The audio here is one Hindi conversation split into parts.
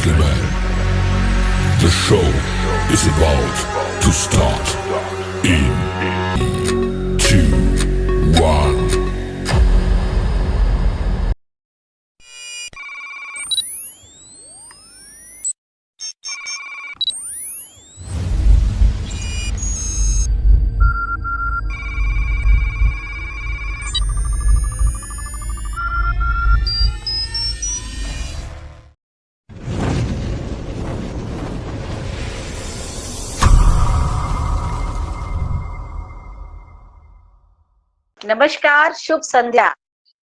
gentlemen, the show is about to start in 2, 1. नमस्कार, शुभ संध्या।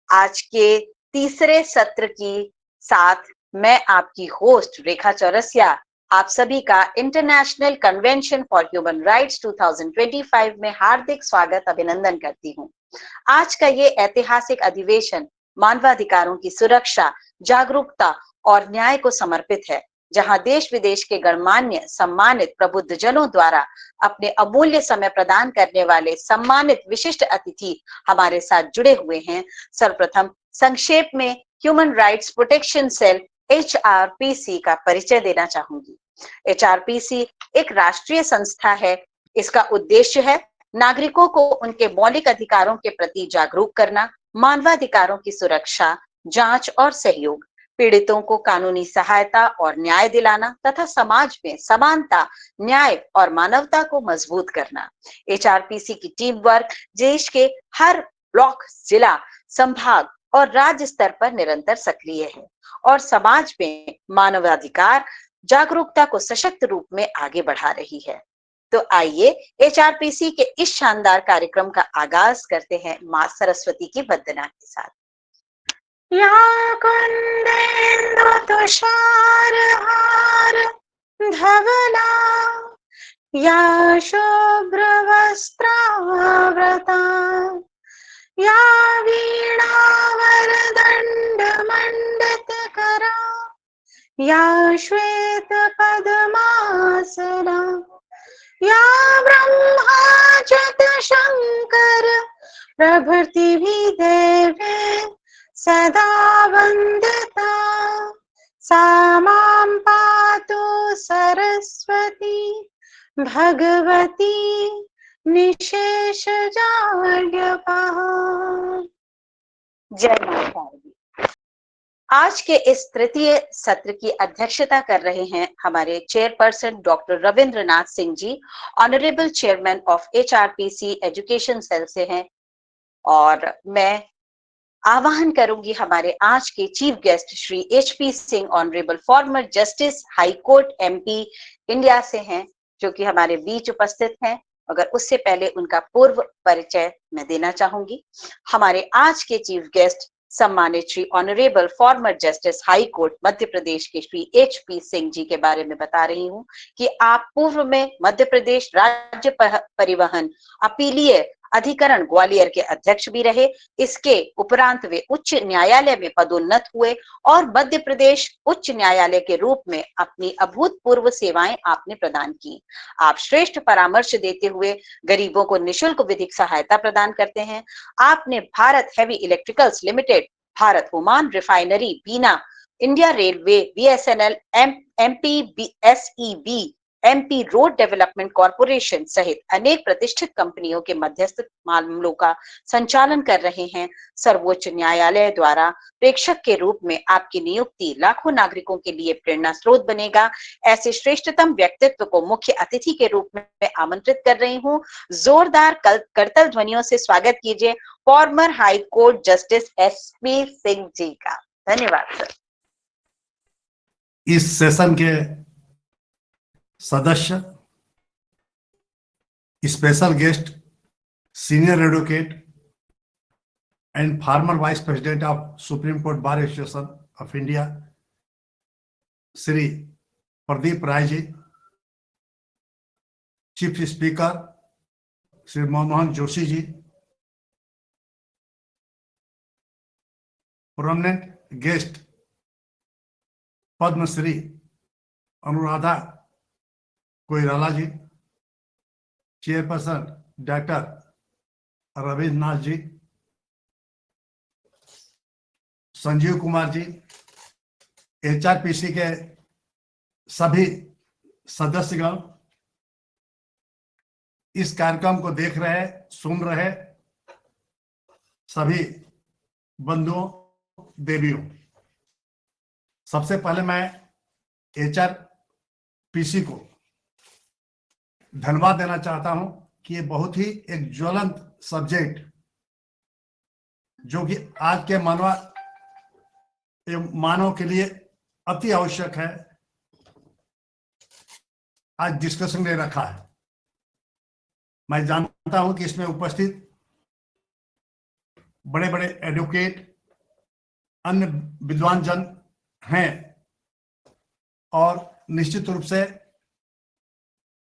आज के तीसरे सत्र की साथ मैं आपकी होस्ट रेखा चौरसिया आप सभी का international convention for human rights 2025 में हार्दिक स्वागत अभिनंदन करती हूँ। आज का ये ऐतिहासिक अधिवेशन मानवाधिकारों की सुरक्षा, जागरूकता और न्याय को समर्पित है, जहां देश विदेश के गणमान्य सम्मानित प्रबुद्ध जनों द्वारा अपने अमूल्य समय प्रदान करने वाले सम्मानित विशिष्ट अतिथि हमारे साथ जुड़े हुए हैं। सर्वप्रथम संक्षेप में human rights protection cell HRPC का परिचय देना चाहूंगी। HRPC एक राष्ट्रीय संस्था है। इसका उद्देश्य है नागरिकों को उनके मौलिक अधिकारों के प्रति जागरूक करना, मानवाधिकारों की सुरक्षा, जांच और सहयोग, पीड़ितों को कानूनी सहायता और न्याय दिलाना तथा समाज में समानता, न्याय और मानवता को मजबूत करना। HRPC की टीम वर्क देश के हर ब्लॉक, जिला, संभाग और राज्य स्तर पर निरंतर सक्रिय है और समाज में मानवाधिकार जागरूकता को सशक्त रूप में आगे बढ़ा रही है। तो आइए HRPC के इस शानदार कार्यक्रम का आगाज करते हैं मां सरस्वती की वंदना के साथ। या कुंदेन्दु तुषारहार धवला, या शुभ्रवस्त्रावृता, या वीणावरदण्डमण्डितकरा, या श्वेतपद्मासना, या ब्रह्माच्युत शंकर प्रभृतिभिः देवे सदा वंदिता, सा मां पातु सरस्वती भगवती निशेषजाड्यपः। जय माता दी। आज के इस तृतीय सत्र की अध्यक्षता कर रहे हैं हमारे chairperson doctor Ravindranath Singh ji, honourable chairman of HRPC education cell से हैं। और मैं आवाहन करूंगी हमारे आज के चीफ गेस्ट श्री HP सिंह, honourable former justice high court MP India से हैं, जो कि हमारे बीच उपस्थित हैं। अगर उससे पहले उनका पूर्व परिचय मैं देना चाहूंगी। हमारे आज के चीफ गेस्ट सम्मानित Shri honourable former justice high court Madhya Pradesh के श्री HP सिंह जी के बारे में बता रही हूं कि आप पूर्व में मध्य प्रदेश राज्य परिवहन अपीलीय अधिकरण ग्वालियर के अध्यक्ष भी रहे। इसके उपरांत वे उच्च न्यायालय में पदोन्नत हुए और मध्य प्रदेश उच्च न्यायालय के रूप में अपनी अभूतपूर्व सेवाएं आपने प्रदान की। आप श्रेष्ठ परामर्श देते हुए गरीबों को निशुल्क विधिक सहायता प्रदान करते हैं। आपने Bharat heavy electricals limited, Bharat Oman refinery, Bina, India railway, BSNL, MP SEB, MP road development corporation सहित अनेक प्रतिष्ठित कंपनियों के मध्यस्थ मामलों का संचालन कर रहे हैं। सर्वोच्च न्यायालय द्वारा प्रेक्षक के रूप में आपकी नियुक्ति लाखों नागरिकों के लिए प्रेरणा स्रोत बनेगा। ऐसे श्रेष्ठतम व्यक्तित्व को मुख्य अतिथि के रूप में आमंत्रित कर रही हूँ। जोरदार करतल ध्वनियों से स्वागत कीजिए former high court justice HP Singh ji का। धन्यवाद सर। इस सेशन के सदस्य, special guest, senior advocate and former vice president of supreme court bar association of India Shri Pradeep Rai ji, chief speaker Shri Manmohan Joshi ji, prominent guest Padmashri Anuradha Koirala ji, chairperson doctor Ravindranath ji, Sanjeev Kumar ji, HRPC के सभी सदस्यगण इस कार्यक्रम को देख रहे, सुन रहे सभी बंधुओं, देवियों, सबसे पहले मैं HRPC को धन्यवाद देना चाहता हूं कि ये बहुत ही एक ज्वलंत सब्जेक्ट, जो कि आज के मानव के लिए अति आवश्यक है, आज डिस्कशन में रखा है। मैं जानता हूं कि इसमें उपस्थित बड़े बड़े एडवोकेट, अन्य विद्वान जन हैं और निश्चित रूप से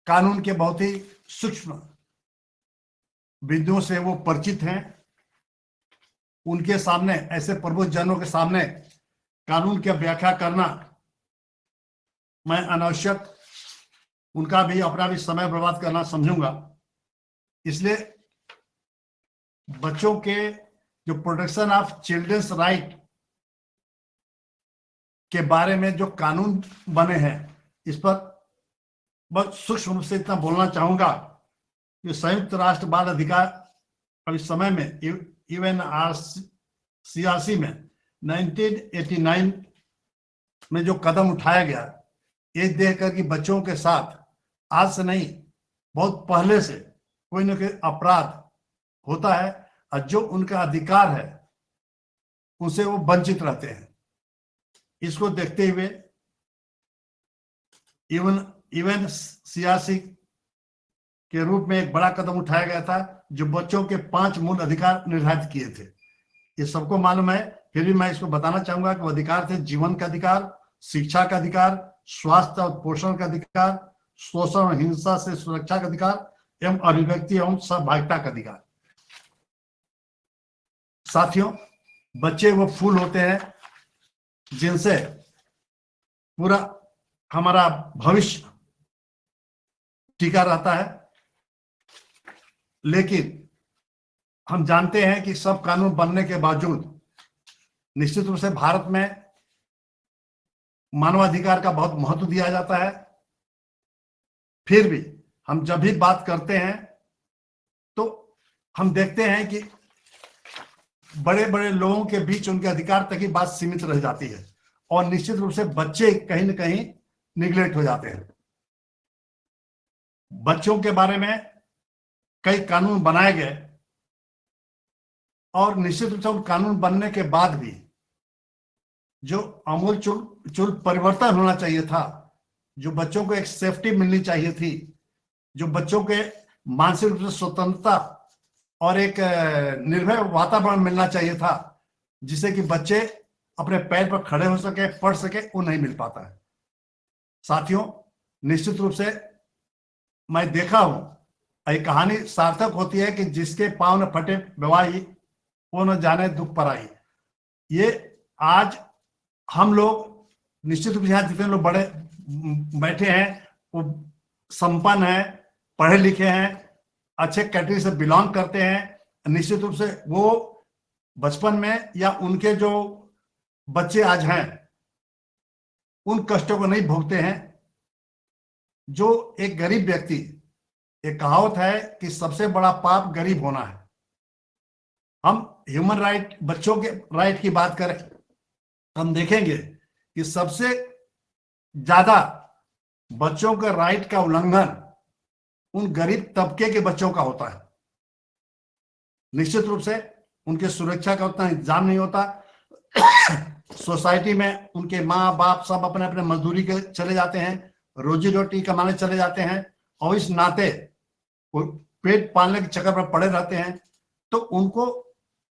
कानून के बहुत ही सूक्ष्म बिंदुओं से वो परिचित हैं। उनके सामने, ऐसे प्रबुद्ध जनों के सामने कानून की व्याख्या करना, मैं अनावश्यक उनका भी, अपना भी समय बर्बाद करना समझूंगा। इसलिए बच्चों के जो प्रोटेक्शन ऑफ चिल्ड्रंस राइट के बारे में जो कानून बने हैं, इस पर बहुत सूक्ष्म रूप से इतना बोलना चाहूंगा कि संयुक्त राष्ट्र बाल अधिकार अब इस समय में UNRCRC में 1989 में जो कदम उठाया गया, ये देखकर कि बच्चों के साथ आज से नहीं, बहुत पहले से कोई न कोई अपराध होता है और जो उनका अधिकार है उनसे वो वंचित रहते हैं। इसको देखते हुए UNCRC के रूप में एक बड़ा कदम उठाया गया था, जो बच्चों के 5 मूल अधिकार निर्धारित किए थे। ये सबको मालूम है, फिर भी मैं इसको बताना चाहूंगा कि वो अधिकार थे: जीवन का अधिकार, शिक्षा का अधिकार, स्वास्थ्य और पोषण का अधिकार, शोषण और हिंसा से सुरक्षा का अधिकार एवं अभिव्यक्ति एवं सहभागिता का अधिकार। साथियों, बच्चे वो फूल होते हैं जिनसे पूरा हमारा भविष्य टिका रहता है, लेकिन हम जानते हैं कि सब कानून बनने के बावजूद निश्चित रूप से भारत में मानवाधिकार का बहुत महत्व दिया जाता है। फिर भी हम जब भी बात करते हैं तो हम देखते हैं कि बड़े बड़े लोगों के बीच उनके अधिकार तक ही बात सीमित रह जाती है और निश्चित रूप से बच्चे कहीं न कहीं निगलेक्ट हो जाते हैं। बच्चों के बारे में कई कानून बनाए गए और निश्चित रूप से उन कानून बनने के बाद भी जो आमूल चूल परिवर्तन होना चाहिए था, जो बच्चों को एक सेफ्टी मिलनी चाहिए थी, जो बच्चों के मानसिक रूप से स्वतंत्रता और एक निर्भय वातावरण मिलना चाहिए था, जिससे कि बच्चे अपने पैर पर खड़े हो सके, पढ़ सके, वो नहीं मिल पाता है। साथियों, निश्चित रूप से मैं देखा हूं, ये कहानी सार्थक होती है कि जिसके पांव न फटे बेवाही, वो न जाने दुख पराई। ये आज हम लोग निश्चित रूप से यहाँ जितने लोग बड़े बैठे हैं वो संपन्न हैं, पढ़े लिखे हैं, अच्छे कैटेगरी से बिलोंग करते हैं। निश्चित रूप से वो बचपन में या उनके जो बच्चे आज हैं उन कष्टों को नहीं भोगते हैं जो एक गरीब व्यक्ति, एक कहावत है कि सबसे बड़ा पाप गरीब होना है। हम ह्यूमन राइट, बच्चों के राइट की बात करें, हम देखेंगे कि सबसे ज्यादा बच्चों के राइट का उल्लंघन उन गरीब तबके के बच्चों का होता है। निश्चित रूप से उनके सुरक्षा का उतना इंतजाम नहीं होता। सोसाइटी में उनके माँ बाप सब अपने अपने मजदूरी के चले जाते हैं, रोजी रोटी कमाने चले जाते हैं और इस नाते वो पेट पालने के चक्कर पर पड़े रहते हैं। तो उनको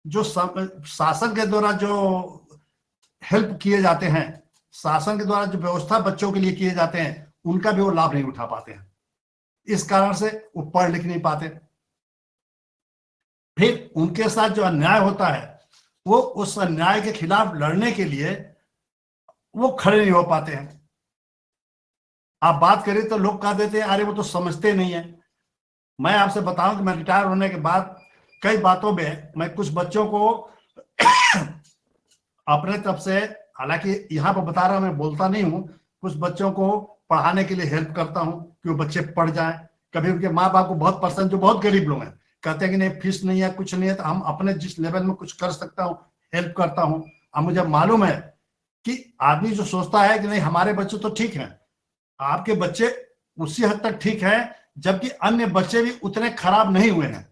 जो शासन के द्वारा जो हेल्प किए जाते हैं, शासन के द्वारा जो व्यवस्था बच्चों के लिए किए जाते हैं, उनका भी वो लाभ नहीं उठा पाते हैं। इस कारण से वो पढ़ लिख नहीं पाते। फिर उनके साथ जो अन्याय होता है, वो उस अन्याय के खिलाफ लड़ने के लिए वो खड़े नहीं हो पाते हैं। आप बात करें तो लोग कह देते हैं अरे वो तो समझते नहीं है। मैं आपसे बताऊं कि मैं रिटायर होने के बाद कई बातों में मैं कुछ बच्चों को अपने तरफ से, हालांकि यहाँ पर बता रहा हूं, मैं बोलता नहीं हूं, कुछ बच्चों को पढ़ाने के लिए हेल्प करता हूँ कि वो बच्चे पढ़ जाएं। कभी उनके माँ बाप को बहुत पसंद, जो बहुत गरीब लोग हैं, कहते हैं कि नहीं फीस नहीं है, कुछ नहीं है, तो हम अपने जिस लेवल में कुछ कर सकता हूँ हेल्प करता हूँ। अब मुझे मालूम है कि आदमी जो सोचता है कि नहीं हमारे बच्चे तो ठीक हैं, आपके बच्चे उसी हद तक ठीक है जबकि अन्य बच्चे भी उतने खराब नहीं हुए हैं।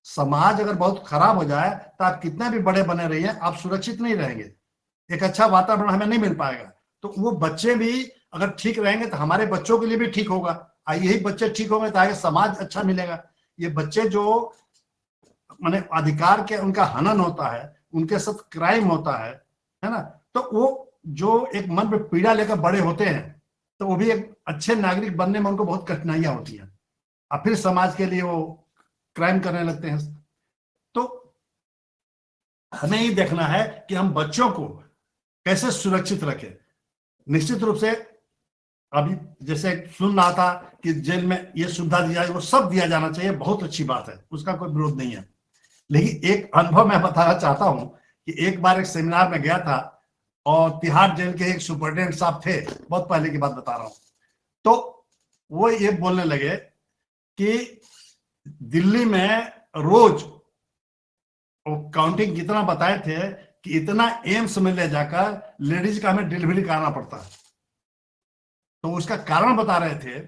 समाज अगर बहुत खराब हो जाए तो आप कितना भी बड़े बने रहिए, आप सुरक्षित नहीं रहेंगे, एक अच्छा वातावरण हमें नहीं मिल पाएगा। तो वो बच्चे भी अगर ठीक रहेंगे तो हमारे बच्चों के लिए भी ठीक होगा, यही बच्चे ठीक होंगे तो आगे समाज अच्छा मिलेगा। ये बच्चे जो माने अधिकार के उनका हनन होता है, उनके साथ क्राइम होता है ना, तो वो जो एक मन में पीड़ा लेकर बड़े होते हैं तो वो भी एक अच्छे नागरिक बनने में उनको बहुत कठिनाइयां होती हैं, और फिर समाज के लिए वो क्राइम करने लगते हैं। तो हमें ही देखना है कि हम बच्चों को कैसे सुरक्षित रखें। निश्चित रूप से अभी जैसे सुन रहा था कि जेल में ये सुविधा दिया है, वो सब दिया जाना चाहिए, बहुत अच्छी बात है, उसका कोई विरोध नहीं है। लेकिन एक अनुभव मैं बताना चाहता हूं कि एक बार एक सेमिनार में गया था और तिहाड़ जेल के एक सुपरिटेंडेंट साहब थे, बहुत पहले की बात बता रहा हूं, तो वो ये बोलने लगे कि दिल्ली में रोज काउंटिंग कितना बताए थे कि इतना एम्स में ले जाकर लेडीज का हमें डिलीवरी कराना पड़ता है। तो उसका कारण बता रहे थे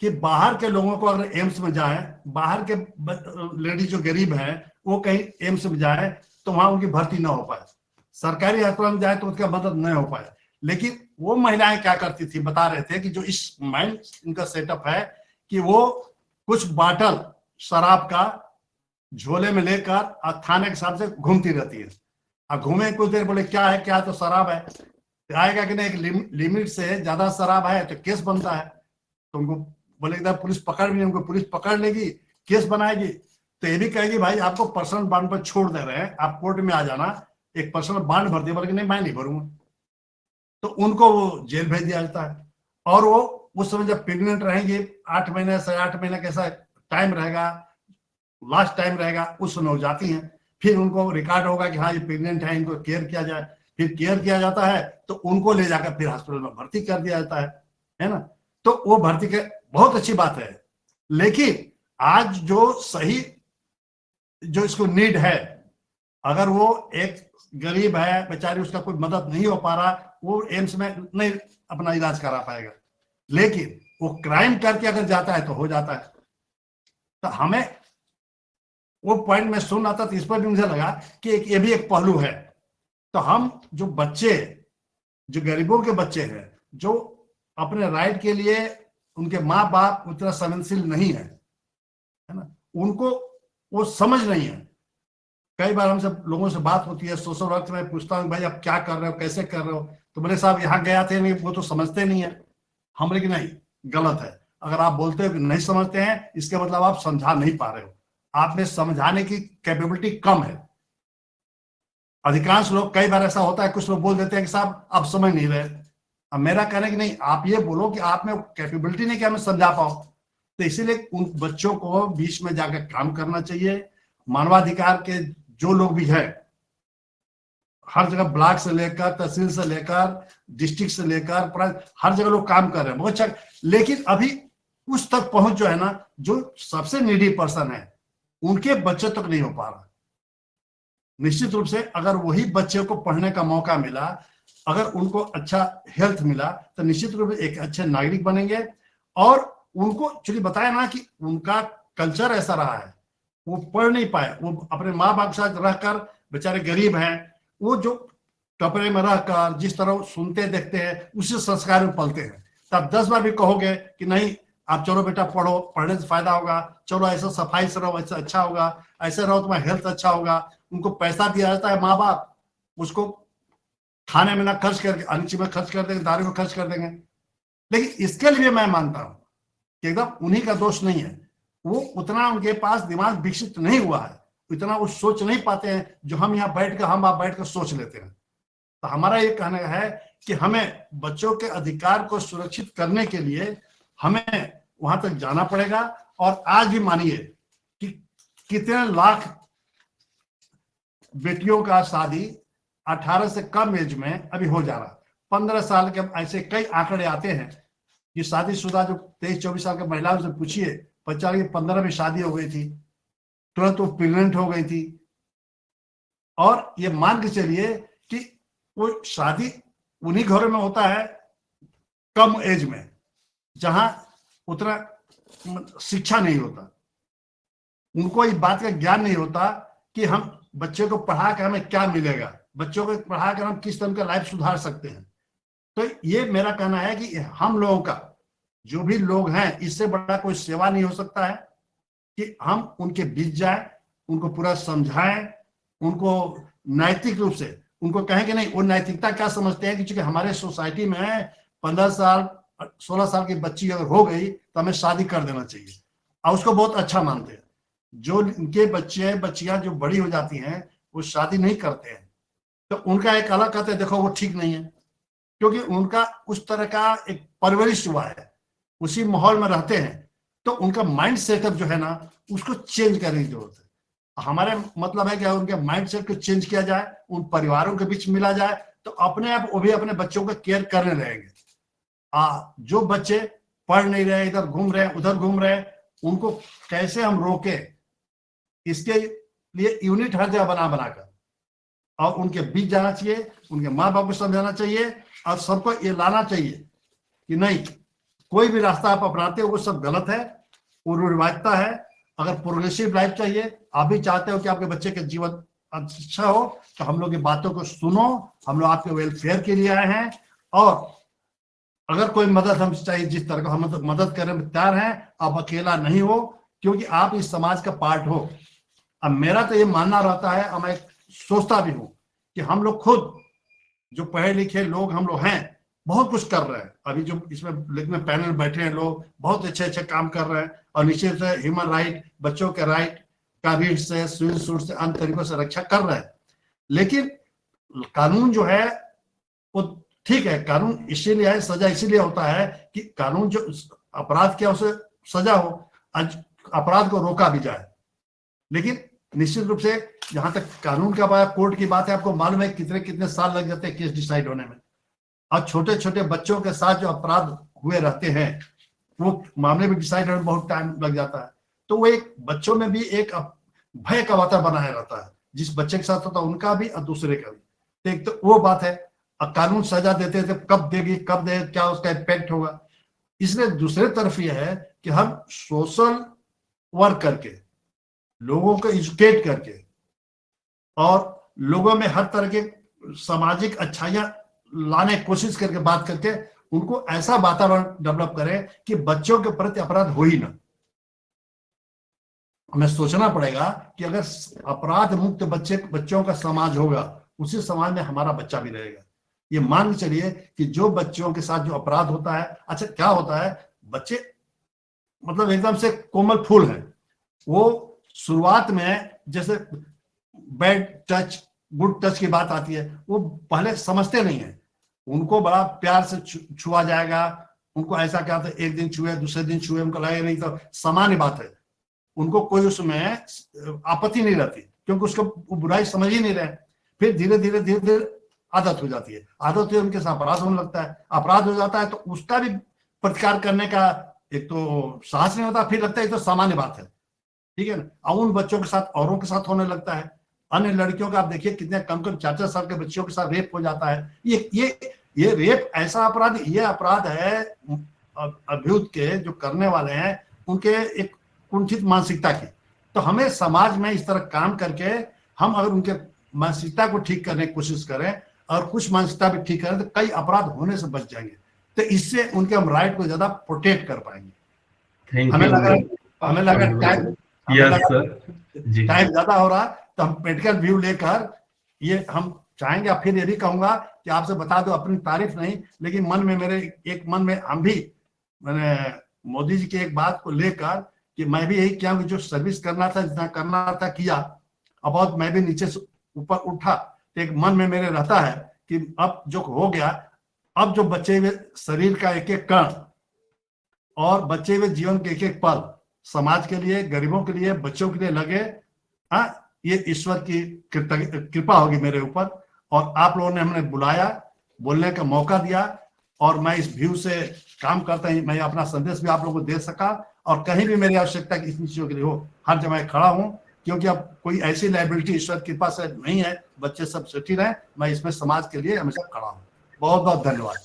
कि बाहर के लोगों को अगर एम्स में जाए, बाहर के लेडीज जो गरीब हैं वो कहीं एम्स में जाए तो वहां उनकी भर्ती ना हो पाए, सरकारी अस्पताल में जाए तो उसका मदद नहीं हो पाए। लेकिन वो महिलाएं क्या करती थी, बता रहे थे कि जो इस माइंड इनका सेटअप है कि वो कुछ बाटल शराब का झोले में लेकर थाने के हिसाब से घूमती रहती है। अब घूमे कुछ देर, बोले क्या है, क्या तो शराब है, तो आएगा कि नहीं एक लिमिट से ज्यादा शराब है तो केस बनता है, तो उनको बोले पुलिस पकड़ भी नहीं, उनको पुलिस पकड़ लेगी, केस बनाएगी, तो ये भी कहेगी भाई आपको पर्सनल बॉन्ड पर छोड़ दे रहे हैं, आप कोर्ट में आ जाना, एक पर्सनल बॉन्ड भर दिया, बोले नहीं मैं नहीं भरूंगा, तो उनको वो जेल भेज दिया जाता है। और वो उस समय जब प्रेग्नेंट रहेंगे 8 महीने से 8 महीने कैसा टाइम रहेगा, लास्ट टाइम रहेगा, उस समय हो जाती हैं, फिर उनको रिकॉर्ड होगा कि हाँ ये प्रेग्नेंट है, इनको केयर किया जाए, फिर केयर किया जाता है तो उनको ले जाकर फिर हॉस्पिटल में भर्ती कर दिया जाता है ना। तो वो भर्ती के बहुत अच्छी बात है। लेकिन आज जो सही जो इसको नीड है, अगर वो एक गरीब है बेचारी, उसका कोई मदद नहीं हो पा रहा, वो एम्स में नहीं अपना इलाज करा पाएगा, लेकिन वो क्राइम करके अगर जाता है तो हो जाता है। तो हमें वो पॉइंट में सुन रहा था तो इस पर भी मुझे लगा कि ये भी एक पहलू है। तो हम जो बच्चे, जो गरीबों के बच्चे हैं, जो अपने राइट के लिए उनके माँ बाप उतना संवेदनशील नहीं है ना, उनको वो समझ नहीं है। कई बार हमसे लोगों से बात होती है, सोशल वर्क में पूछता हूँ भाई आप क्या कर रहे हो, कैसे कर रहे हो, तो बोले साहब यहाँ गया थे, नहीं वो तो समझते नहीं है। हम बोले कि नहीं, गलत है, अगर आप बोलते हो कि नहीं समझते हैं इसके मतलब आप समझा नहीं पा रहे हो, आप में समझाने की कैपेबिलिटी कम है। अधिकांश लोग, कई बार ऐसा होता है कुछ लोग बोल देते हैं कि साहब आप समझ नहीं रहे। अब मेरा कहना कि नहीं, आप ये बोलो कि आप में कैपेबिलिटी नहीं कि हमें समझा पाओ। तो इसीलिए उन बच्चों को बीच में जाकर काम करना चाहिए। मानवाधिकार के जो लोग भी हैं, हर जगह ब्लॉक से लेकर तहसील से लेकर डिस्ट्रिक्ट से लेकर हर जगह लोग काम कर रहे हैं, बहुत अच्छा। लेकिन अभी उस तक पहुंच जो है ना, जो सबसे नीडी पर्सन है उनके बच्चे तक नहीं हो पा रहा। निश्चित रूप से अगर वही बच्चे को पढ़ने का मौका मिला, अगर उनको अच्छा हेल्थ मिला, तो निश्चित रूप से एक अच्छे नागरिक बनेंगे। और उनको चूंकि बताया ना कि उनका कल्चर ऐसा रहा है, वो पढ़ नहीं पाए, वो अपने माँ बाप के साथ रहकर बेचारे गरीब हैं, वो जो कपड़े में रहकर जिस तरह सुनते देखते हैं उसी संस्कार में पलते हैं। तब 10 बार भी कहोगे कि नहीं आप चलो बेटा पढ़ो, पढ़ने से फायदा होगा, चलो ऐसा सफाई से रहो, ऐसा अच्छा होगा, ऐसे रहो तुम्हारा हेल्थ अच्छा होगा, उनको पैसा दिया जाता है, माँ बाप उसको खाने में ना खर्च करके अन्य चीज में खर्च कर देंगे, दारू में खर्च कर देंगे। लेकिन इसके लिए मैं मानता हूं कि एकदम उन्हीं का दोष नहीं है, वो उतना उनके पास दिमाग विकसित नहीं हुआ है, इतना वो सोच नहीं पाते हैं जो हम यहाँ बैठकर, हम आप बैठकर सोच लेते हैं। तो हमारा ये कहना है कि हमें बच्चों के अधिकार को सुरक्षित करने के लिए हमें वहां तक जाना पड़ेगा। और आज भी मानिए कि कितने लाख बेटियों का शादी 18 से कम एज में अभी हो जा रहा, 15 साल के ऐसे कई आंकड़े आते हैं ये शादीशुदा जो 23-24 साल की महिलाओं से पूछिए, 15 में शादी हो गई थी, तुरंत वो प्रेग्नेंट हो गई थी। और ये मान के चलिए कि वो शादी उन्हीं घरों में होता है कम एज में, जहां उतना शिक्षा नहीं होता, उनको इस बात का ज्ञान नहीं होता कि हम बच्चे को पढ़ा कर हमें क्या मिलेगा, बच्चों को पढ़ा कर हम किस तरह का लाइफ सुधार सकते हैं। तो ये मेरा कहना है कि हम लोगों का, जो भी लोग हैं, इससे बड़ा कोई सेवा नहीं हो सकता है कि हम उनके बीच जाए, उनको पूरा समझाएं, उनको नैतिक रूप से उनको कहें कि नहीं, वो नैतिकता क्या समझते हैं कि चूंकि हमारे सोसाइटी में 15 साल 16 साल की बच्ची अगर हो गई तो हमें शादी कर देना चाहिए, और उसको बहुत अच्छा मानते हैं। जो इनके बच्चे बच्चियां जो बड़ी हो जाती हैं वो शादी नहीं करते हैं, तो उनका एक अलग कहते हैं देखो वो ठीक नहीं है, क्योंकि उनका उस तरह का एक परवरिश हुआ है, उसी माहौल में रहते हैं, तो उनका माइंड सेटअप जो है ना उसको चेंज करने की जरूरत है। हमारे मतलब है कि उनके माइंड सेट को चेंज किया जाए, उन परिवारों के बीच मिला जाए, तो अपने आप वो भी अपने बच्चों का केयर करने रहेंगे। जो बच्चे पढ़ नहीं रहे, इधर घूम रहे उधर घूम रहे, उनको कैसे हम रोके, इसके लिए यूनिट हर जगह बनाकर और उनके बीच जाना चाहिए, उनके माँ बाप को समझाना चाहिए, और सबको ये लाना चाहिए कि नहीं, कोई भी रास्ता आप अपनाते हो वो सब गलत है, वो रिवायता है। अगर प्रोग्रेसिव लाइफ चाहिए, आप भी चाहते हो कि आपके बच्चे का जीवन अच्छा हो, तो हम लोग की बातों को सुनो, हम लोग आपके वेलफेयर के लिए आए हैं, और अगर कोई मदद हमसे चाहिए जिस तरह का, हम तो मदद करने में तैयार हैं। आप अकेला नहीं हो, क्योंकि आप इस समाज का पार्ट हो। अब मेरा तो ये मानना रहता है, और मैं सोचता भी हूँ कि हम लोग खुद जो पढ़े लिखे लोग हम लोग हैं, बहुत कुछ कर रहे हैं। अभी जो इसमें लिखने पैनल बैठे हैं लोग, बहुत अच्छे अच्छे काम कर रहे हैं, और निश्चित से ह्यूमन राइट, बच्चों के राइट का रीढ़ से सुई सूट से अन्य तरीकों से रक्षा कर रहे हैं। लेकिन कानून जो है वो ठीक है, कानून इसीलिए है, सजा इसीलिए होता है कि कानून जो अपराध किया उसे सजा हो, अपराध को रोका भी जाए। लेकिन निश्चित रूप से जहां तक कानून का बात, कोर्ट की बात है, आपको मालूम है कितने कितने साल लग जाते हैं केस डिसाइड होने में, और छोटे छोटे बच्चों के साथ जो अपराध हुए रहते हैं वो मामले में डिसाइड होने में बहुत टाइम लग जाता है। तो वो एक बच्चों में भी एक भय का वातावरण बनाया रहता है, जिस बच्चे के साथ होता है उनका भी और दूसरे का भी। एक तो वो बात है, कानून सजा देते थे, कब देगी, कब दे, क्या उसका इम्पैक्ट होगा। इसलिए दूसरे तरफ यह है कि हम सोशल वर्क करके, लोगों को एजुकेट करके, और लोगों में हर तरह के सामाजिक अच्छाइयां लाने की कोशिश करके, बात करके उनको ऐसा वातावरण डेवलप करें कि बच्चों के प्रति अपराध हो ही ना। हमें सोचना पड़ेगा कि अगर अपराध मुक्त बच्चों का समाज होगा, उसी समाज में हमारा बच्चा भी रहेगा। ये मान के चलिए कि जो बच्चों के साथ जो अपराध होता है, अच्छा क्या होता है, बच्चे मतलब एकदम से कोमल फूल हैं, वो शुरुआत में जैसे बैड टच गुड टच की बात आती है, वो पहले समझते नहीं है, उनको बड़ा प्यार से छुआ जाएगा, उनको ऐसा क्या था, एक दिन छुए दूसरे दिन छुए, उनको लगे नहीं तो सामान्य बात है, उनको कोई उसमें आपत्ति नहीं रहती, क्योंकि उसको वो बुराई समझ ही नहीं रहे। फिर धीरे धीरे धीरे धीरे आदत हो जाती है, आदत उनके साथ अपराध होने लगता है, अपराध हो जाता है तो उसका भी प्रतिकार करने का एक तो साहस नहीं होता, फिर लगता है तो सामान्य बात है, ठीक है ना। और उन बच्चों के साथ औरों के साथ होने लगता है। अन्य लड़कियों का आप देखिए कितने कम 4-4 साल के बच्चों के साथ रेप हो जाता है। ये रेप ऐसा अपराध, ये अपराध है अभियुक्त के जो करने वाले हैं उनके एक कुंठित मानसिकता की। तो हमें समाज में इस तरह काम करके हम अगर उनके मानसिकता को ठीक करने की कोशिश करें और कुछ मानसिकता भी ठीक करें तो कई अपराध होने से बच जाएंगे। तो इससे उनके हम राइट को ज्यादा प्रोटेक्ट कर पाएंगे। हमें लगा टाइम ज्यादा हो रहा, तो हम मेडिकल व्यू लेकर ये हम चाहेंगे। फिर ये भी कहूंगा कि आपसे बता दो, अपनी तारीफ नहीं, लेकिन मन में मेरे एक मन में हम भी मैंने मोदी जी की एक बात को लेकर कि मैं भी यही किया कि जो सर्विस करना था, जितना करना था किया, अब बहुत मैं भी नीचे से ऊपर उठा। तो एक मन में मेरे रहता है कि अब जो हो गया, अब जो बचे हुए शरीर का एक एक कण और बचे हुए जीवन के एक एक पल समाज के लिए, गरीबों के लिए, बच्चों के लिए लगे, हाँ, ये ईश्वर की कृपा होगी मेरे ऊपर। और आप लोगों ने हमें बुलाया, बोलने का मौका दिया, और मैं इस व्यू से काम करते हैं, मैं अपना संदेश भी आप लोगों को दे सका, और कहीं भी मेरी आवश्यकता किसी चीजों के लिए हो, हर जगह मैं खड़ा हूं, क्योंकि अब कोई ऐसी लाइबिलिटी ईश्वर की कृपा से नहीं है, बच्चे सब सेटिल हैं, मैं इसमें समाज के लिए हमेशा खड़ा हूं। बहुत बहुत धन्यवाद।